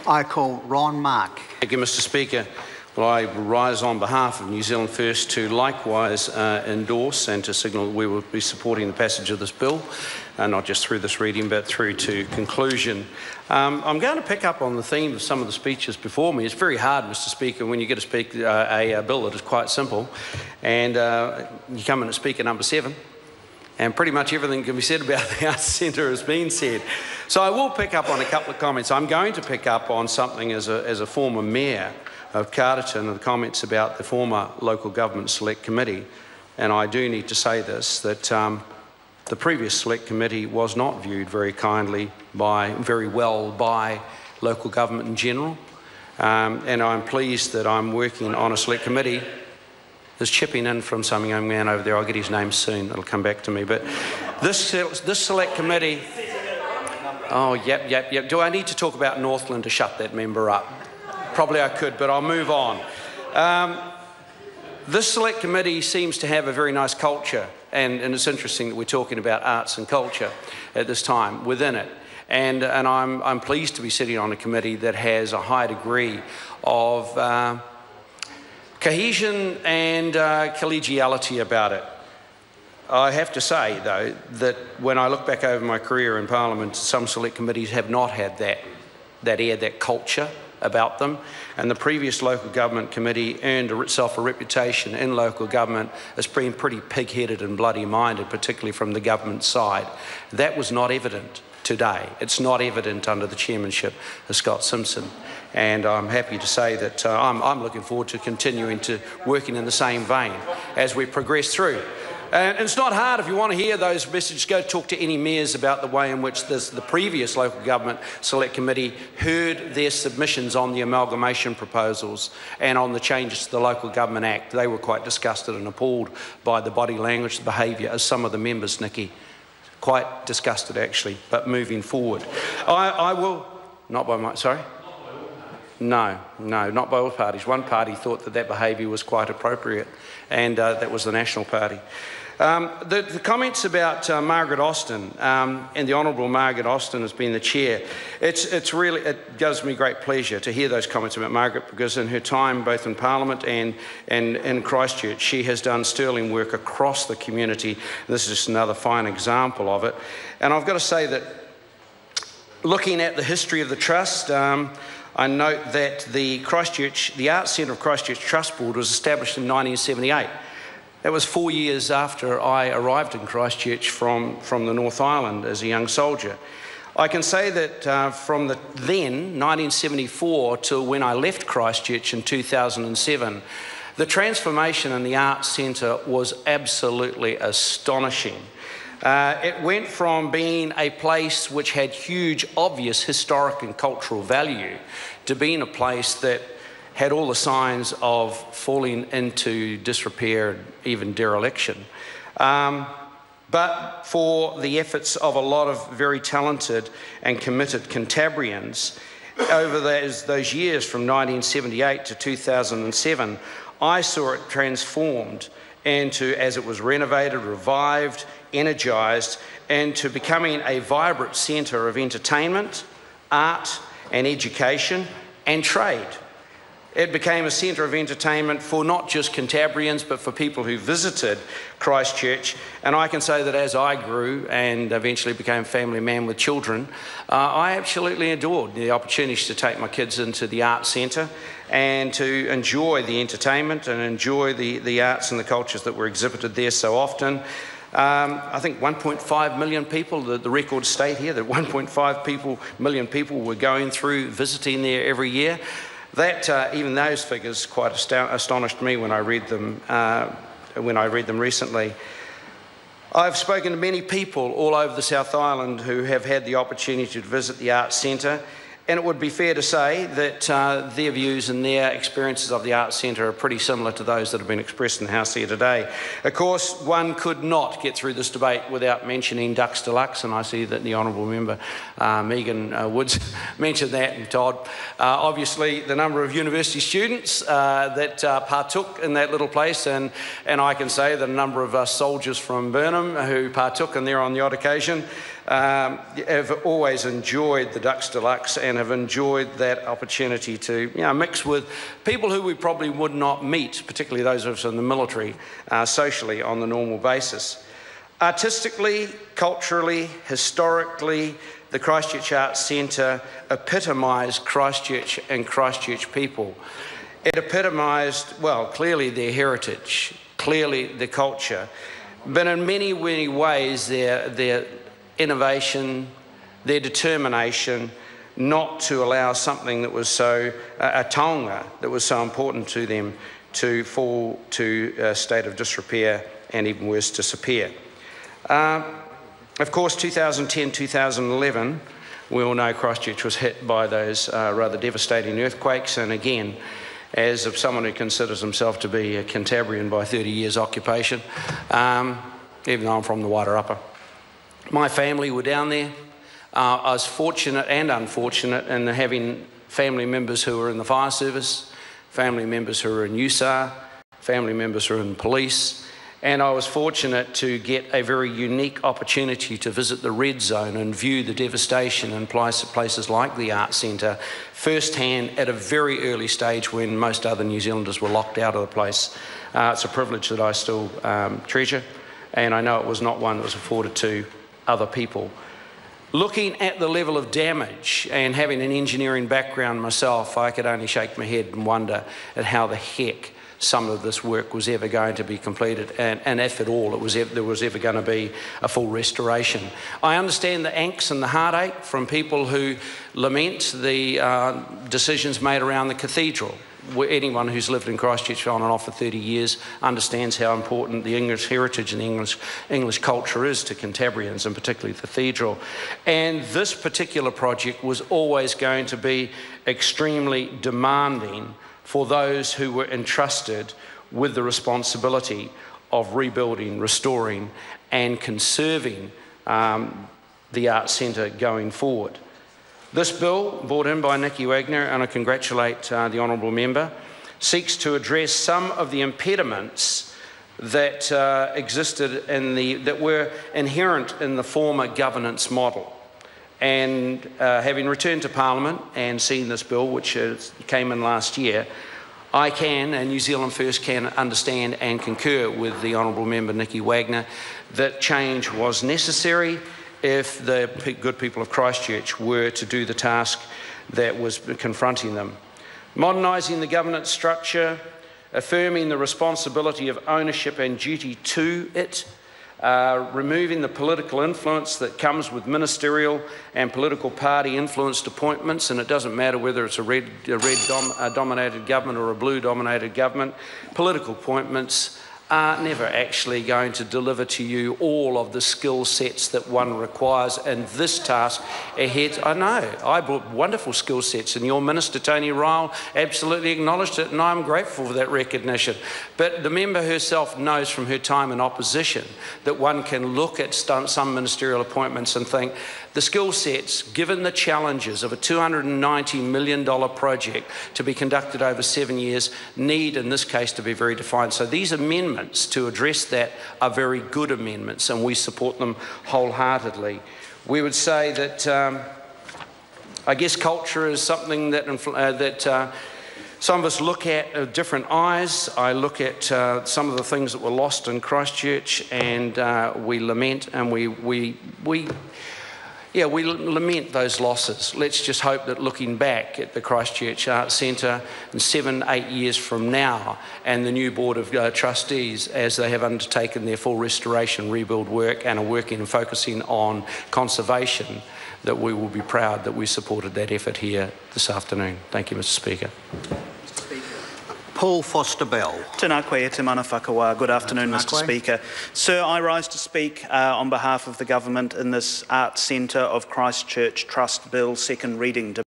I call Ron Mark. Thank you, Mr Speaker. Well, I rise on behalf of New Zealand First to likewise endorse and to signal that we will be supporting the passage of this bill, not just through this reading but through to conclusion. I'm going to pick up on the theme of some of the speeches before me. It's very hard, Mr Speaker, when you get to speak a bill that is quite simple and you come in at Speaker number 7 and pretty much everything can be said about the Arts Centre has been said. So I will pick up on a couple of comments. I'm going to pick up on something as a former mayor of Carterton and the comments about the former local government select committee, and I do need to say this, that the previous select committee was not viewed very well by local government in general, and I'm pleased that I'm working on a select committee. There's chipping in from some young man over there. I'll get his name soon. It'll come back to me. But this select committee. Oh, yep. Do I need to talk about Northland to shut that member up? Probably I could, but I'll move on. This select committee seems to have a very nice culture, and it's interesting that we're talking about arts and culture at this time within it. And I'm pleased to be sitting on a committee that has a high degree of cohesion and collegiality about it. I have to say, though, that when I look back over my career in Parliament, some select committees have not had that air, that culture about them, and the previous local government committee earned itself a reputation in local government as being pretty pig-headed and bloody-minded, particularly from the government side. That was not evident today. It's not evident under the chairmanship of Scott Simpson, and I'm happy to say that I'm looking forward to continuing to working in the same vein as we progress through. And it's not hard. If you want to hear those messages, go talk to any mayors about the way in which the previous local government select committee heard their submissions on the amalgamation proposals and on the changes to the Local Government Act. They were quite disgusted and appalled by the body language, the behaviour of some of the members, Nikki. Quite disgusted, actually, but moving forward. I will... Not by my... Sorry? No, not by all parties. One party thought that behaviour was quite appropriate, and that was the National Party. The comments about Margaret Austin and the Honourable Margaret Austin as being the chair, it gives me great pleasure to hear those comments about Margaret, because in her time both in Parliament and in Christchurch, she has done sterling work across the community. This is just another fine example of it. And I've got to say that looking at the history of the Trust, I note that the Arts Centre of Christchurch Trust Board was established in 1978. That was 4 years after I arrived in Christchurch from the North Island as a young soldier. I can say that from then, 1974, to when I left Christchurch in 2007, the transformation in the Arts Centre was absolutely astonishing. It went from being a place which had huge, obvious historic and cultural value to being a place that had all the signs of falling into disrepair and even dereliction. But for the efforts of a lot of very talented and committed Cantabrians over those years from 1978 to 2007, I saw it transformed into, as it was renovated, revived, energised, and to becoming a vibrant centre of entertainment, art and education and trade. It became a centre of entertainment for not just Cantabrians but for people who visited Christchurch, and I can say that as I grew and eventually became a family man with children, I absolutely adored the opportunity to take my kids into the Arts Centre and to enjoy the entertainment and enjoy the arts and the cultures that were exhibited there so often. I think 1.5 million people, the records state here that 1.5 million people were going through, visiting there every year. That, even those figures quite astonished me when I read them recently. I've spoken to many people all over the South Island who have had the opportunity to visit the Arts Centre, and it would be fair to say that their views and their experiences of the Arts Centre are pretty similar to those that have been expressed in the House here today. Of course, one could not get through this debate without mentioning Ducks Deluxe, and I see that the Honourable Member Megan Woods mentioned that, and Todd. Obviously, the number of university students that partook in that little place, and I can say that a number of soldiers from Burnham who partook in there on the odd occasion. have always enjoyed the Dux Deluxe and have enjoyed that opportunity to mix with people who we probably would not meet, particularly those of us in the military, socially on the normal basis. Artistically, culturally, historically, the Christchurch Arts Centre epitomised Christchurch and Christchurch people. It epitomised, well, clearly their heritage, clearly their culture, but in many, many ways their innovation, their determination not to allow something that was so, a taonga that was so important to them to fall to a state of disrepair and even worse, disappear. Of course, 2010, 2011, we all know Christchurch was hit by those rather devastating earthquakes, and again, as of someone who considers himself to be a Cantabrian by 30 years occupation, even though I'm from the Wairarapa. My family were down there. I was fortunate and unfortunate in having family members who were in the fire service, family members who were in USAR, family members who were in police, and I was fortunate to get a very unique opportunity to visit the red zone and view the devastation in places like the Arts Centre firsthand at a very early stage when most other New Zealanders were locked out of the place. It's a privilege that I still treasure, and I know it was not one that was afforded to other people. Looking at the level of damage and having an engineering background myself, I could only shake my head and wonder at how the heck some of this work was ever going to be completed, and if at all there was ever going to be a full restoration. I understand the angst and the heartache from people who lament the decisions made around the cathedral. Anyone who's lived in Christchurch on and off for 30 years understands how important the English heritage and the English culture is to Cantabrians, and particularly the cathedral. And this particular project was always going to be extremely demanding for those who were entrusted with the responsibility of rebuilding, restoring and conserving the Arts Centre going forward. This bill, brought in by Nicky Wagner, and I congratulate the honourable member, seeks to address some of the impediments that existed that were inherent in the former governance model. And having returned to Parliament and seen this bill, which came in last year, I can, and New Zealand First can, understand and concur with the honourable member Nicky Wagner that change was necessary if the good people of Christchurch were to do the task that was confronting them. Modernising the governance structure, affirming the responsibility of ownership and duty to it, removing the political influence that comes with ministerial and political party influenced appointments, and it doesn't matter whether it's a red dominated government or a blue dominated government. Political appointments are never actually going to deliver to you all of the skill sets that one requires in this task ahead. I know, I brought wonderful skill sets, and your Minister, Tony Ryle, absolutely acknowledged it, and I'm grateful for that recognition. But the member herself knows from her time in opposition that one can look at some ministerial appointments and think, the skill sets, given the challenges of a $290 million project to be conducted over 7 years, need, in this case, to be very defined. So these amendments to address that are very good amendments, and we support them wholeheartedly. We would say that, I guess, culture is something that some of us look at with different eyes. I look at some of the things that were lost in Christchurch, and we lament, and we lament those losses. Let's just hope that looking back at the Christchurch Arts Centre in 7-8 years from now, and the new Board of Trustees, as they have undertaken their full restoration, rebuild work, and are working and focusing on conservation, that we will be proud that we supported that effort here this afternoon. Thank you, Mr. Speaker. Paul Foster-Bell. Tēnā koe te mana whakawa. Good afternoon, Mr. Speaker. Sir, I rise to speak on behalf of the government in this Arts Centre of Christchurch Trust Bill second reading debate.